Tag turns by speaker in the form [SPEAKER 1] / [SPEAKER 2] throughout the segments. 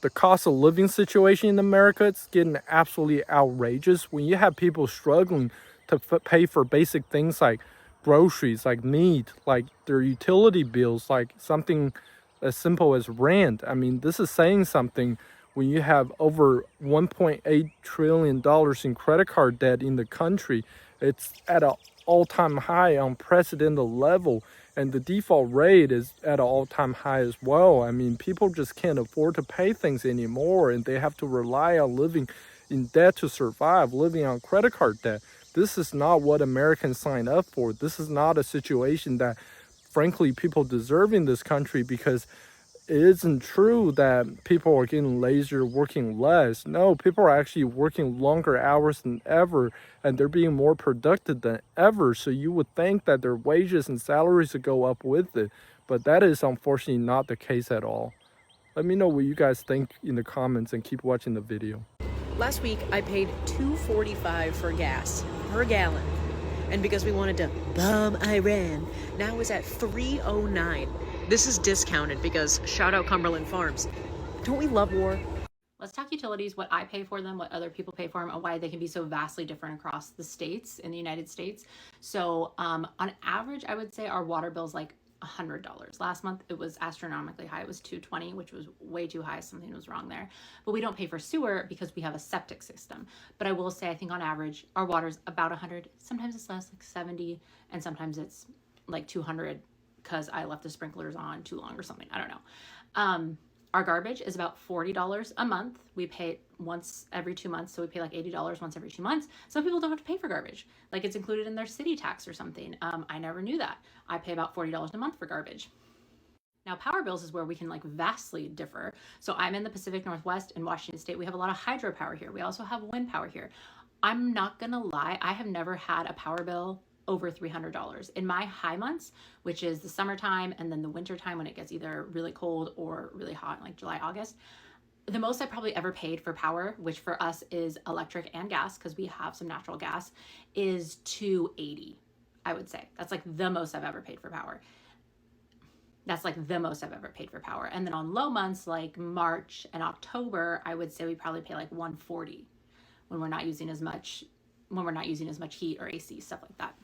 [SPEAKER 1] The cost of living situation in America, it's getting absolutely outrageous. When you have people struggling to pay for basic things like groceries, like meat, like their utility bills, like something as simple as rent. I mean, this is saying something when you have over $1.8 trillion in credit card debt in the country. It's at an all-time high, unprecedented level, and the default rate is at an all-time high as well. I mean, people just can't afford to pay things anymore, and they have to rely on living in debt to survive, living on credit card debt. This is not what Americans sign up for. This is not a situation that, frankly, people deserve in this country, because it isn't true that people are getting lazier, working less. No, people are actually working longer hours than ever, and they're being more productive than ever. So you would think that their wages and salaries would go up with it, but that is unfortunately not the case at all. Let me know what you guys think in the comments, and keep watching the video.
[SPEAKER 2] Last week, I paid $2.45 for gas per gallon. And because we wanted to bomb Iran, now it's at $3.09. This is discounted because shout out Cumberland Farms. Don't we love war?
[SPEAKER 3] Let's talk utilities, what I pay for them, what other people pay for them, and why they can be so vastly different across the states in the United States. So on average, I would say our water bill is like $100. Last month it was astronomically high. It was $220, which was way too high. Something was wrong there. But we don't pay for sewer because we have a septic system. But I will say, I think on average our water's about 100. Sometimes it's less, like 70, and sometimes it's like 200 because I left the sprinklers on too long or something. I don't know. Our garbage is about $40 a month. We pay it once every 2 months, so we pay like $80 once every 2 months. Some people don't have to pay for garbage, like it's included in their city tax or something. I never knew that. I pay about $40 a month for garbage. Now, power bills is where we can like vastly differ. So I'm in the Pacific Northwest in Washington State. We have a lot of hydropower here. We also have wind power here. I'm not gonna lie, I have never had a power bill over $300. In my high months, which is the summertime and then the winter time when it gets either really cold or really hot, like July, August, the most I probably ever paid for power, which for us is electric and gas because we have some natural gas, is $280. I would say that's like the most I've ever paid for power. That's like the most I've ever paid for power. And then on low months like March and October, I would say we probably pay like $140 when we're not using as much heat or AC, stuff like that.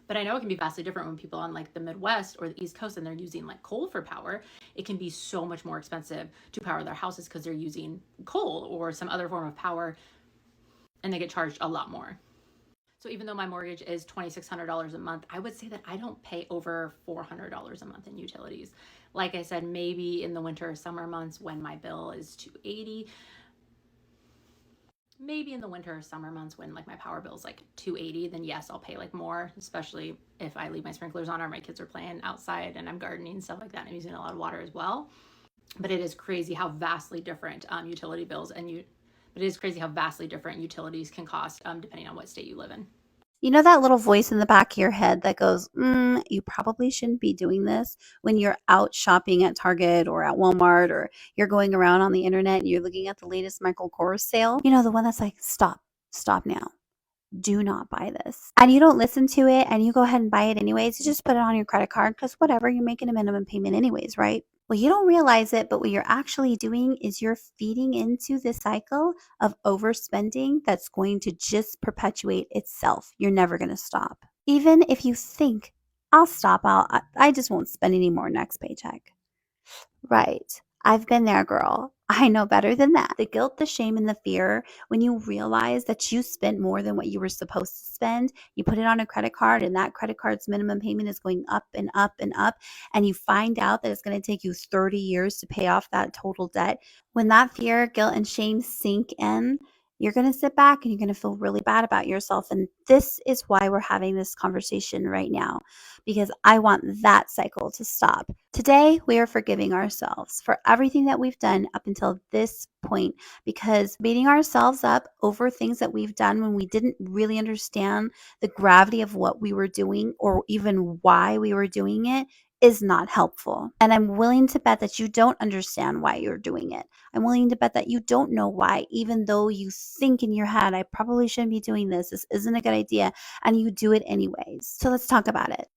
[SPEAKER 3] But I know it can be vastly different when people on like the Midwest or the East Coast and they're using like coal for power. It can be so much more expensive to power their houses because they're using coal or some other form of power, and they get charged a lot more. So even though my mortgage is $2,600 a month, I would say that I don't pay over $400 a month in utilities. Like I said, maybe in the winter or summer months when my bill is $280, maybe in the winter or summer months when like my power bill is like $280, then yes, I'll pay like more, especially if I leave my sprinklers on or my kids are playing outside and I'm gardening, stuff like that. I'm using a lot of water as well. But it is crazy how vastly different utility bills but it is crazy how vastly different utilities can cost depending on what state you live in.
[SPEAKER 4] You know that little voice in the back of your head that goes, you probably shouldn't be doing this when you're out shopping at Target or at Walmart, or you're going around on the internet and you're looking at the latest Michael Kors sale. You know, the one that's like, stop now. Do not buy this. And you don't listen to it and you go ahead and buy it anyways. You just put it on your credit card because whatever, you're making a minimum payment anyways, right? Well, you don't realize it, but what you're actually doing is you're feeding into this cycle of overspending that's going to just perpetuate itself. You're never going to stop. Even if you think, I'll stop, I just won't spend any more next paycheck. Right. I've been there, girl. I know better than that. The guilt, the shame, and the fear when you realize that you spent more than what you were supposed to spend, you put it on a credit card and that credit card's minimum payment is going up and up and up, and you find out that it's going to take you 30 years to pay off that total debt. When that fear, guilt, and shame sink in, you're going to sit back and you're going to feel really bad about yourself. And this is why we're having this conversation right now, because I want that cycle to stop. Today, we are forgiving ourselves for everything that we've done up until this point, because beating ourselves up over things that we've done when we didn't really understand the gravity of what we were doing or even why we were doing it is not helpful. And I'm willing to bet that you don't understand why you're doing it. I'm willing to bet that you don't know why, even though you think in your head, I probably shouldn't be doing this. This isn't a good idea. And you do it anyways. So let's talk about it.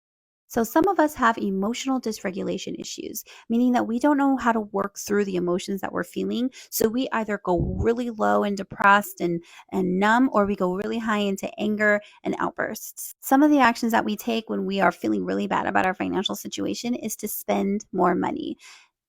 [SPEAKER 4] So some of us have emotional dysregulation issues, meaning that we don't know how to work through the emotions that we're feeling. So we either go really low and depressed and numb, or we go really high into anger and outbursts. Some of the actions that we take when we are feeling really bad about our financial situation is to spend more money.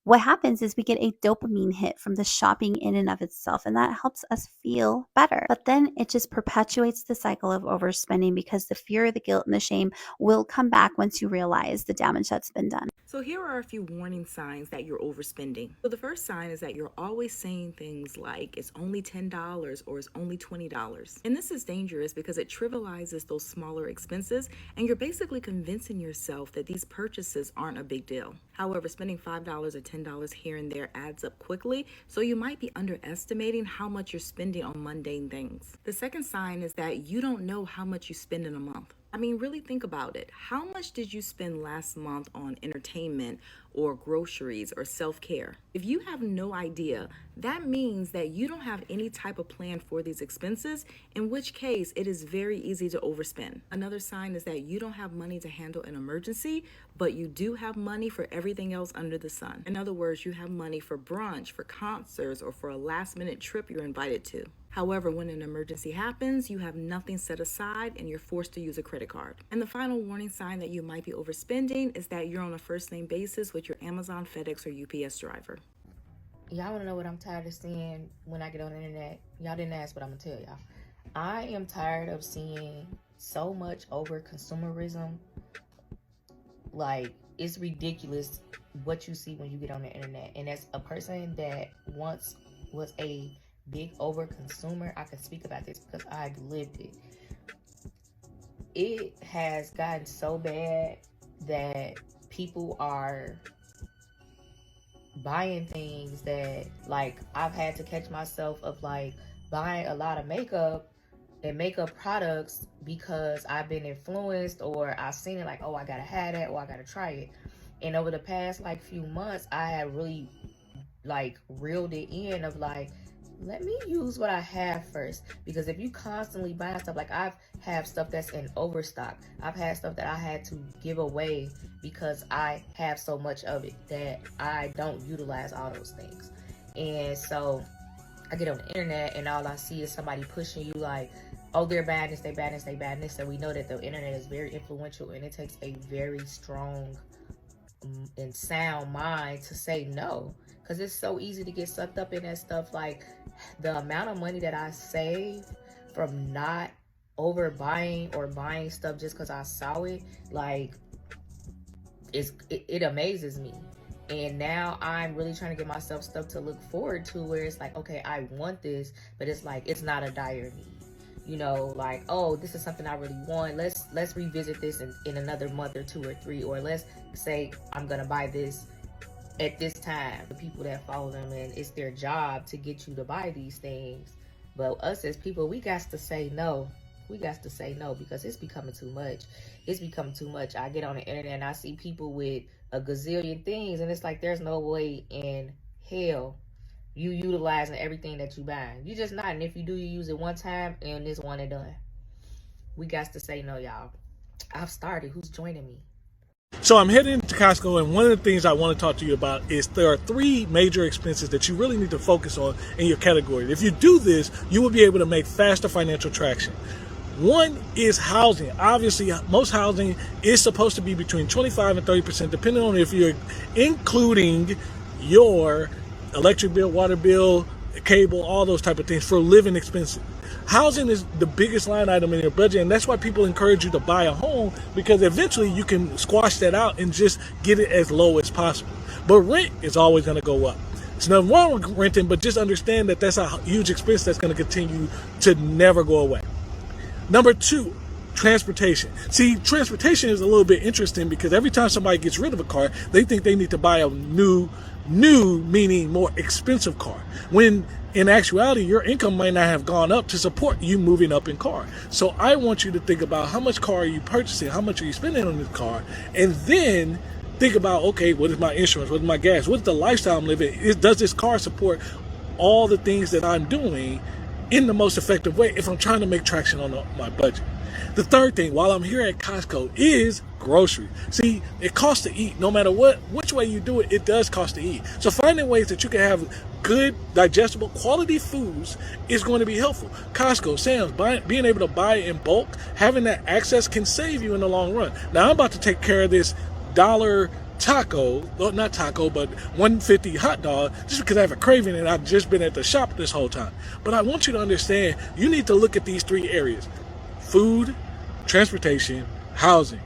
[SPEAKER 4] What happens is we get a dopamine hit from the shopping in and of itself, and that helps us feel better. But then it just perpetuates the cycle of overspending because the fear, the guilt, and the shame will come back once you realize the damage that's been done.
[SPEAKER 5] So here are a few warning signs that you're overspending. So the first sign is that you're always saying things like it's only $10 or it's only $20. And this is dangerous because it trivializes those smaller expenses and you're basically convincing yourself that these purchases aren't a big deal. However, spending $5 or $10 here and there adds up quickly, so you might be underestimating how much you're spending on mundane things. The second sign is that you don't know how much you spend in a month. I mean, really think about it. How much did you spend last month on entertainment or groceries or self-care? If you have no idea, that means that you don't have any type of plan for these expenses, in which case it is very easy to overspend. Another sign is that you don't have money to handle an emergency, but you do have money for everything else under the sun. In other words, you have money for brunch, for concerts, or for a last-minute trip you're invited to. However, when an emergency happens, you have nothing set aside and you're forced to use a credit card. And the final warning sign that you might be overspending is that you're on a first-name basis with your Amazon, FedEx, or UPS driver.
[SPEAKER 6] Y'all want to know what I'm tired of seeing when I get on the internet? Y'all didn't ask, but I'm going to tell y'all. I am tired of seeing so much over consumerism. Like, it's ridiculous what you see when you get on the internet. And as a person that once was a big over consumer, I can speak about this because I lived it. It has gotten so bad that people are buying things that, like, I've had to catch myself of like buying a lot of makeup and makeup products because I've been influenced or I've seen it like, oh, I gotta have that or I gotta try it. And over the past like few months, I have really like reeled it in of like, let me use what I have first, because if you constantly buy stuff, like I've have stuff that's in overstock. I've had stuff that I had to give away because I have so much of it that I don't utilize all those things. And so I get on the internet and all I see is somebody pushing you like, oh, they're bad this, they bad this, they bad this. And we know that the internet is very influential and it takes a very strong and sound mind to say no, because it's so easy to get sucked up in that stuff. Like the amount of money that I save from not overbuying or buying stuff just because I saw it, like it amazes me. And now I'm really trying to get myself stuff to look forward to where it's like, okay, I want this, but it's like it's not a dire need. You know, like, oh, this is something I really want. Let's revisit this in another month or 2 or 3, or let's say I'm gonna buy this at this time. The people that follow them, and it's their job to get you to buy these things. But us as people, we got to say no. We got to say no because it's becoming too much. It's becoming too much. I get on the internet and I see people with a gazillion things, and it's like there's no way in hell you utilizing everything that you buy. You just not. And if you do, you use it one time and it's one and done. We got to say no, y'all. I've started. Who's joining me?
[SPEAKER 7] So I'm heading to Costco, and one of the things I want to talk to you about is there are 3 major expenses that you really need to focus on in your category. If you do this, you will be able to make faster financial traction. One is housing. Obviously, most housing is supposed to be between 25 and 30%, depending on if you're including your electric bill, water bill, cable, all those type of things for living expenses. Housing is the biggest line item in your budget, and that's why people encourage you to buy a home, because eventually you can squash that out and just get it as low as possible. But rent is always going to go up. There's nothing wrong with renting, but just understand that that's a huge expense that's going to continue to never go away. Number 2, transportation. See, transportation is a little bit interesting because every time somebody gets rid of a car, they think they need to buy a new meaning more expensive car, when in actuality your income might not have gone up to support you moving up in car. So I want you to think about how much car are you purchasing, how much are you spending on this car, and then think about, okay, what is my insurance, what is my gas, what's the lifestyle I'm living, does this car support all the things that I'm doing in the most effective way if I'm trying to make traction on my budget. The third thing, while I'm here at Costco, is grocery. See, it costs to eat. No matter which way you do it, it does cost to eat. So finding ways that you can have good, digestible, quality foods is going to be helpful. Costco, Sam's, being able to buy in bulk, having that access can save you in the long run. Now, I'm about to take care of this dollar taco, well, not taco, but $1.50 hot dog, just because I have a craving and I've just been at the shop this whole time. But I want you to understand, you need to look at these three areas: food, transportation, housing.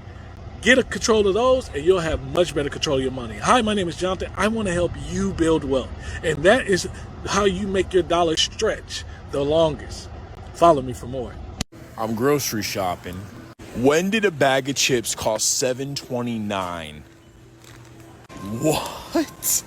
[SPEAKER 7] Get a control of those and you'll have much better control of your money. Hi, my name is Jonathan. I want to help you build wealth. And that is how you make your dollar stretch the longest. Follow me for more.
[SPEAKER 8] I'm grocery shopping. When did a bag of chips cost $7.29? What?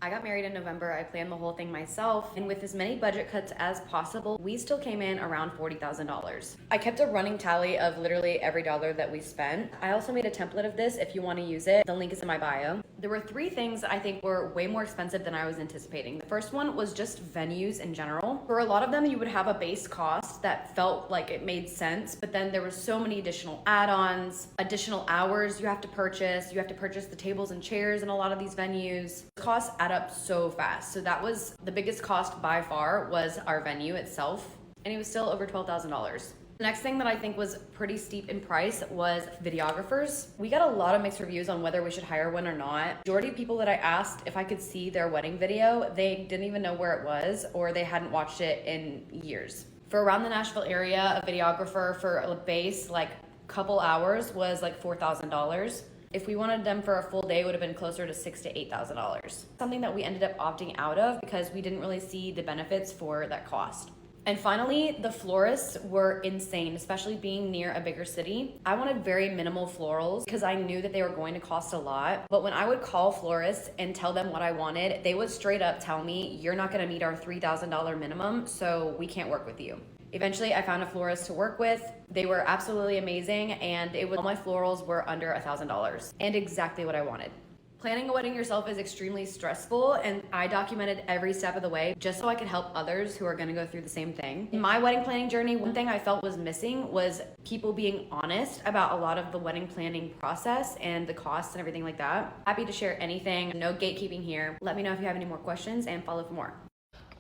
[SPEAKER 9] I got married in November. I planned the whole thing myself, and with as many budget cuts as possible, we still came in around $40,000. I kept a running tally of literally every dollar that we spent. I also made a template of this if you want to use it. The link is in my bio. There were 3 things that I think were way more expensive than I was anticipating. The first one was just venues in general. For a lot of them, you would have a base cost that felt like it made sense, but then there were so many additional add-ons, additional hours you have to purchase. You have to purchase the tables and chairs in a lot of these venues. Costs add up so fast. So that was the biggest cost by far, was our venue itself, and it was still over $12,000. The next thing that I think was pretty steep in price was videographers. We got a lot of mixed reviews on whether we should hire one or not. Majority of people that I asked if I could see their wedding video, they didn't even know where it was, or they hadn't watched it in years. For around the Nashville area, a videographer for a base, like couple hours, was like $4,000. If we wanted them for a full day, it would have been closer to $6,000 to $8,000. Something that we ended up opting out of because we didn't really see the benefits for that cost. And finally, the florists were insane, especially being near a bigger city. I wanted very minimal florals because I knew that they were going to cost a lot. But when I would call florists and tell them what I wanted, they would straight up tell me, you're not gonna meet our $3,000 minimum, so we can't work with you. Eventually, I found a florist to work with. They were absolutely amazing, and all my florals were under $1,000, and exactly what I wanted. Planning a wedding yourself is extremely stressful, and I documented every step of the way just so I could help others who are gonna go through the same thing. In my wedding planning journey, one thing I felt was missing was people being honest about a lot of the wedding planning process and the costs and everything like that. Happy to share anything, no gatekeeping here. Let me know if you have any more questions and follow for more.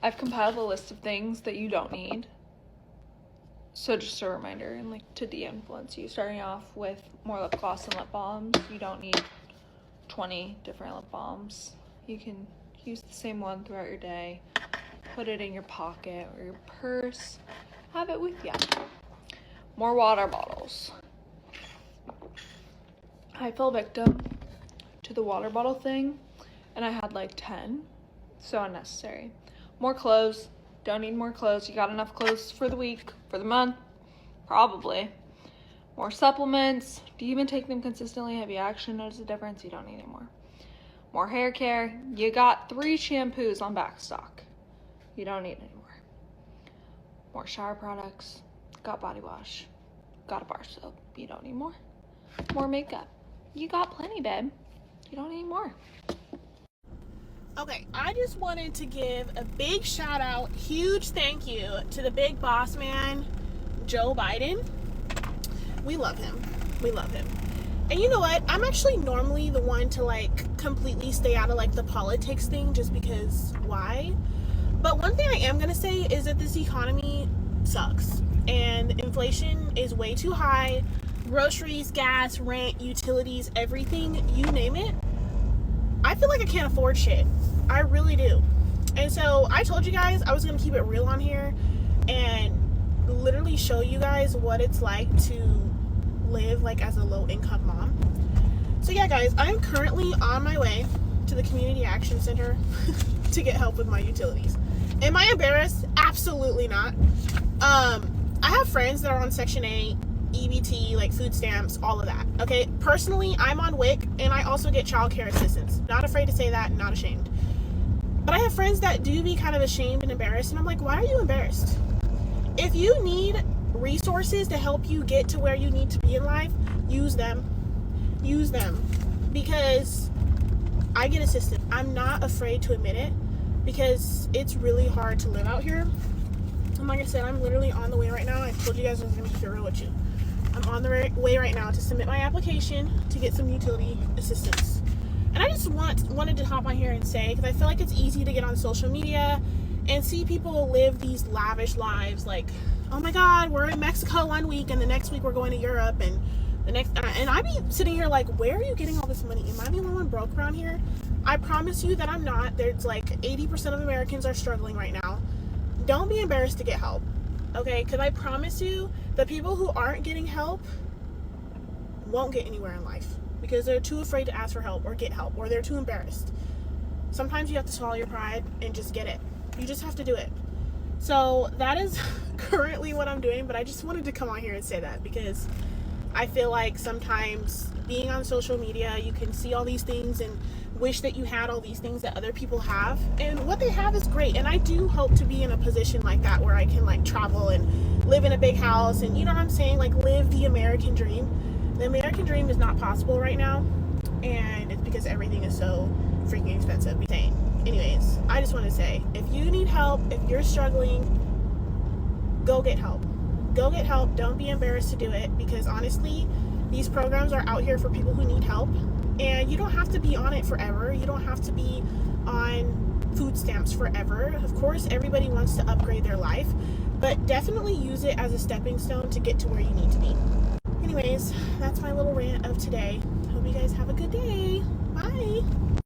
[SPEAKER 10] I've compiled a list of things that you don't need. So just a reminder, and like to de-influence you, starting off with more lip gloss and lip balms. You don't need 20 different lip balms. You can use the same one throughout your day. Put it in your pocket or your purse. Have it with you. More water bottles. I fell victim to the water bottle thing, and I had like 10. So unnecessary. More clothes. Don't need more clothes. You got enough clothes for the week, for the month, probably. More supplements. Do you even take them consistently? Have you actually noticed a difference? You don't need any more. More hair care. You got 3 shampoos on back stock. You don't need any more. More shower products. Got body wash. Got a bar soap. You don't need more. More makeup. You got plenty, babe. You don't need more.
[SPEAKER 11] Okay, I just wanted to give a big shout out, huge thank you to the big boss man, Joe Biden. We love him. We love him. And you know what? I'm actually normally the one to like completely stay out of like the politics thing just because why? But one thing I am going to say is that this economy sucks and inflation is way too high. Groceries, gas, rent, utilities, everything, you name it. I feel like I can't afford shit. I really do. And so I told you guys I was going to keep it real on here and literally show you guys what it's like to live like as a low income mom. So yeah guys, I'm currently on my way to the Community Action Center to get help with my utilities. Am I embarrassed? Absolutely not. I have friends that are on Section 8, EBT, like food stamps, all of that. Okay, personally, I'm on WIC and I also get childcare assistance. Not afraid to say that, not ashamed. But I have friends that do be kind of ashamed and embarrassed, and I'm like, why are you embarrassed? If you need resources to help you get to where you need to be in life, use them. Use them. Because I get assistance. I'm not afraid to admit it because it's really hard to live out here. And like I said, I'm literally on the way right now. I told you guys I was going to keep it real with you. I'm on the way right now to submit my application to get some utility assistance. And I just wanted to hop on here and say, because I feel like it's easy to get on social media and see people live these lavish lives, like, oh my god, we're in Mexico one week and the next week we're going to Europe, and the next, and I be sitting here like, where are you getting all this money? Am I the only one broke around here? I promise you that I'm not. There's like 80% of Americans are struggling right now. Don't be embarrassed to get help, okay? Because I promise you, the people who aren't getting help won't get anywhere in life because they're too afraid to ask for help or get help, or they're too embarrassed. Sometimes you have to swallow your pride and just get it. You just have to do it. So that is currently what I'm doing, but I just wanted to come on here and say that because I feel like sometimes being on social media, you can see all these things and wish that you had all these things that other people have, and what they have is great. And I do hope to be in a position like that where I can like travel and live in a big house, and you know what I'm saying, like live the American dream. The American dream is not possible right now, and it's because everything is so freaking expensive. Anyways, I just want to say, if you need help, if you're struggling, go get help. Go get help. Don't be embarrassed to do it, because honestly, these programs are out here for people who need help, and you don't have to be on it forever. You don't have to be on food stamps forever. Of course, everybody wants to upgrade their life, but definitely use it as a stepping stone to get to where you need to be. Anyways, that's my little rant of today. Hope you guys have a good day. Bye.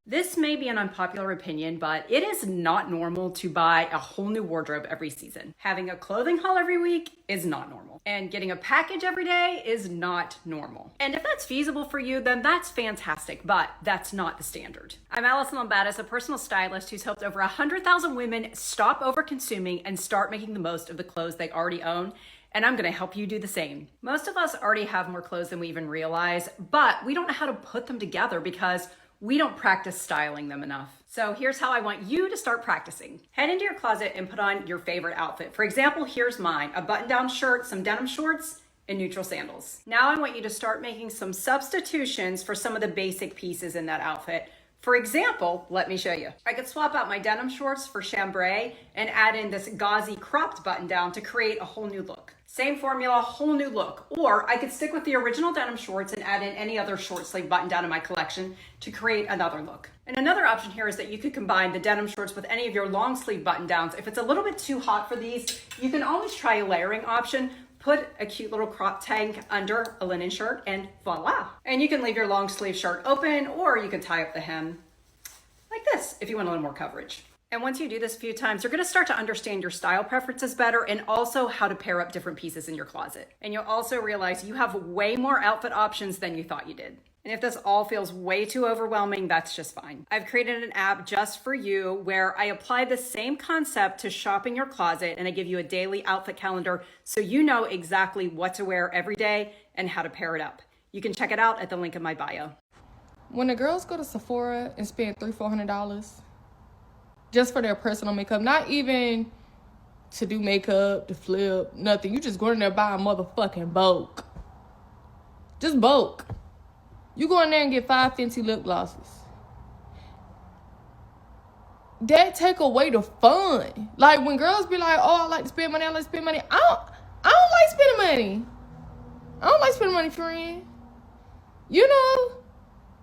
[SPEAKER 12] This may be an unpopular opinion, but it is not normal to buy a whole new wardrobe every season. Having a clothing haul every week is not normal. And getting a package every day is not normal. And if that's feasible for you, then that's fantastic, but that's not the standard. I'm Allison Lombatis, a personal stylist who's helped over 100,000 women stop over-consuming and start making the most of the clothes they already own. And I'm gonna help you do the same. Most of us already have more clothes than we even realize, but we don't know how to put them together because we don't practice styling them enough. So here's how I want you to start practicing. Head into your closet and put on your favorite outfit. For example, here's mine: a button-down shirt, some denim shorts, and neutral sandals. Now I want you to start making some substitutions for some of the basic pieces in that outfit. For example, let me show you. I could swap out my denim shorts for chambray and add in this gauzy cropped button down to create a whole new look. Same formula, whole new look. Or I could stick with the original denim shorts and add in any other short sleeve button down in my collection to create another look. And another option here is that you could combine the denim shorts with any of your long sleeve button downs. If it's a little bit too hot for these, you can always try a layering option. Put a cute little crop tank under a linen shirt and voila. And you can leave your long sleeve shirt open, or you can tie up the hem like this if you want a little more coverage. And once you do this a few times, you're gonna start to understand your style preferences better and also how to pair up different pieces in your closet. And you'll also realize you have way more outfit options than you thought you did. And if this all feels way too overwhelming, that's just fine. I've created an app just for you where I apply the same concept to shopping your closet, and I give you a daily outfit calendar so you know exactly what to wear every day and how to pair it up. You can check it out at the link in my bio.
[SPEAKER 13] When the girls go to Sephora and spend $300-400 just for their personal makeup, not even to do makeup, to flip, nothing. You just go in there and buy a motherfucking bulk. Just bulk. You go in there and get 5 fancy lip glosses. That take away the fun. Like when girls be like, oh, I like to spend money, I like to spend money. I don't like spending money. I don't like spending money, friend. You know?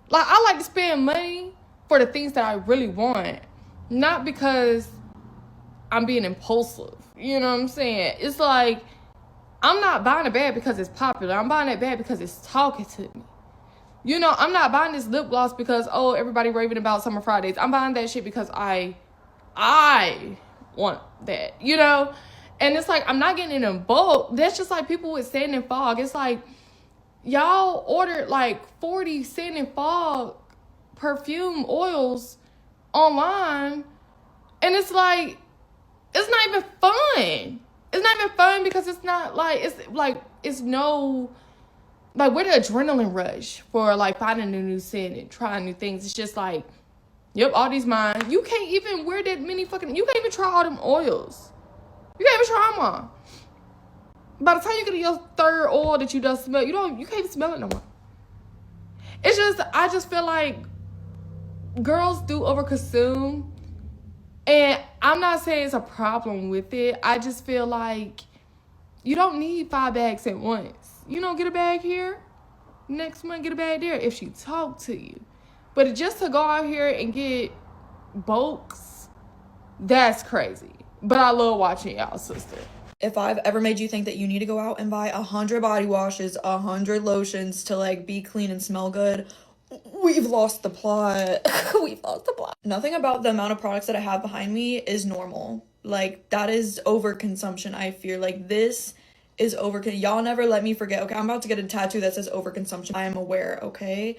[SPEAKER 13] Like I like to spend money for the things that I really want. Not because I'm being impulsive. You know what I'm saying? It's like, I'm not buying a bag because it's popular. I'm buying that bag because it's talking to me. You know, I'm not buying this lip gloss because, oh, everybody raving about Summer Fridays. I'm buying that shit because I want that, you know? And it's like, I'm not getting it in bulk. That's just like people with sand and fog. It's like, y'all ordered like 40 sand and fog perfume oils online, and it's like, it's not even fun. It's not even fun because it's not like, it's no, like, where the adrenaline rush for like finding a new scent and trying new things. It's just like, yep, all these mine. You can't even wear that many fucking, you can't even try all them oils. You can't even try them on. By the time you get to your third oil that you just smell, you can't even smell it no more. It's just, I just feel like girls do overconsume And I'm not saying it's a problem with it. I just feel like you don't need 5 bags at once. You don't get a bag here, next month get a bag there if she talk to you. But just to go out here and get bulks, that's crazy. But I love watching y'all, sister.
[SPEAKER 14] If I've ever made you think that you need to go out and buy 100 body washes, 100 lotions to like be clean and smell good, we've lost the plot. We've lost the plot. Nothing about the amount of products that I have behind me is normal. Like, that is overconsumption, I fear. Like, this is y'all never let me forget. Okay, I'm about to get a tattoo that says overconsumption. I am aware, okay?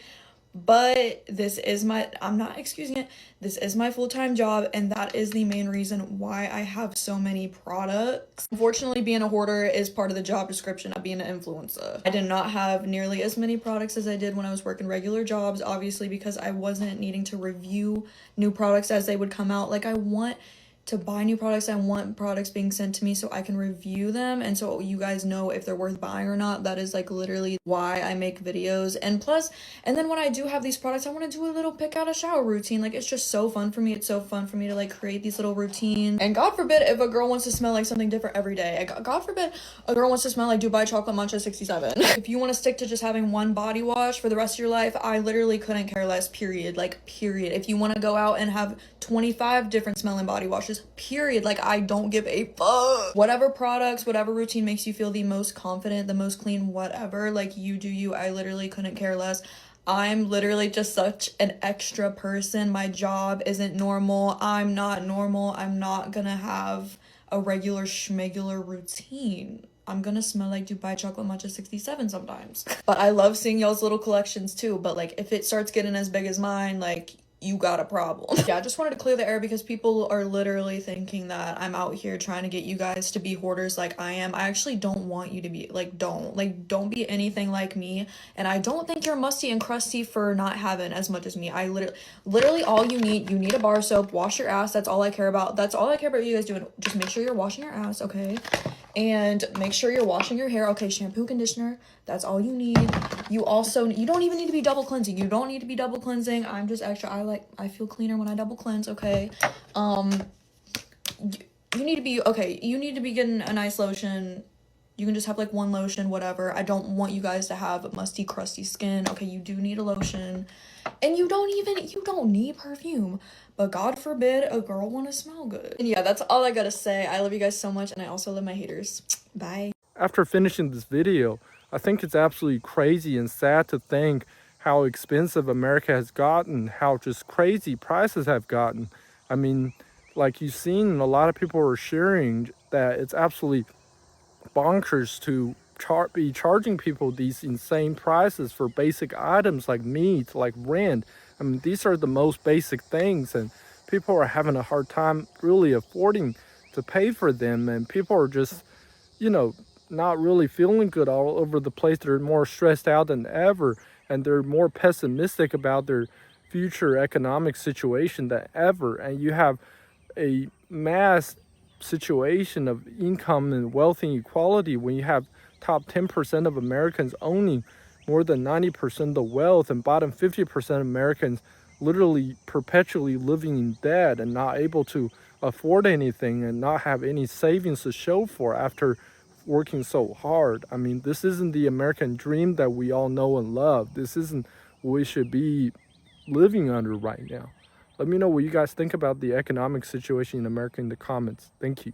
[SPEAKER 14] But this is I'm not excusing it, this is my full-time job, and that is the main reason why I have so many products. Unfortunately, being a hoarder is part of the job description of being an influencer. I did not have nearly as many products as I did when I was working regular jobs, obviously because I wasn't needing to review new products as they would come out. Like, I want to buy new products. I want products being sent to me so I can review them, and so you guys know if they're worth buying or not. That is like literally why I make videos. And plus, and then when I do have these products, I want to do a little pick out a shower routine. Like, it's just so fun for me. It's so fun for me to like create these little routines. And God forbid if a girl wants to smell like something different every day. God forbid a girl wants to smell like Dubai Chocolate Matcha 67. If you want to stick to just having one body wash for the rest of your life, I literally couldn't care less, period. Like, period. If you want to go out and have 25 different smelling body washes, period. Like, I don't give a fuck. Whatever products, whatever routine makes you feel the most confident, the most clean, whatever, like, you do you. I literally couldn't care less. I'm literally just such an extra person. My job isn't normal. I'm not normal. I'm not gonna have a regular schmegular routine. I'm gonna smell like Dubai Chocolate Matcha 67 sometimes. But I love seeing y'all's little collections too. But like, if it starts getting as big as mine, like, you got a problem. Yeah, I just wanted to clear the air because people are literally thinking that I'm out here trying to get you guys to be hoarders like I am. I actually don't want you to be, like, don't be anything like me. And I don't think you're musty and crusty for not having as much as me. I literally all you need a bar soap, wash your ass. That's all I care about. That's all I care about you guys doing. Just make sure you're washing your ass, okay? And make sure you're washing your hair. Okay, shampoo, conditioner, that's all you need. You don't even need to be double cleansing. You don't need to be double cleansing. I'm just extra. I feel cleaner when I double cleanse, okay? You need to be getting a nice lotion. You can just have like one lotion, whatever. I don't want you guys to have musty, crusty skin. Okay, you do need a lotion. And you don't need perfume. But God forbid a girl want to smell good. And yeah, that's all I gotta say. I love you guys so much, and I also love my haters. Bye.
[SPEAKER 1] After finishing this video, I think it's absolutely crazy and sad to think how expensive America has gotten, how just crazy prices have gotten. I mean, like you've seen, a lot of people are sharing that it's absolutely bonkers to be charging people these insane prices for basic items like meat, like rent. I mean, these are the most basic things, and people are having a hard time really affording to pay for them, and people are just, not really feeling good all over the place. They're more stressed out than ever, and they're more pessimistic about their future economic situation than ever. And you have a mass situation of income and wealth inequality when you have top 10% of Americans owning more than 90% of the wealth, and bottom 50% of Americans literally perpetually living in debt and not able to afford anything and not have any savings to show for after working so hard. I mean, this isn't the American dream that we all know and love. This isn't what we should be living under right now. Let me know what you guys think about the economic situation in America in the comments. Thank you.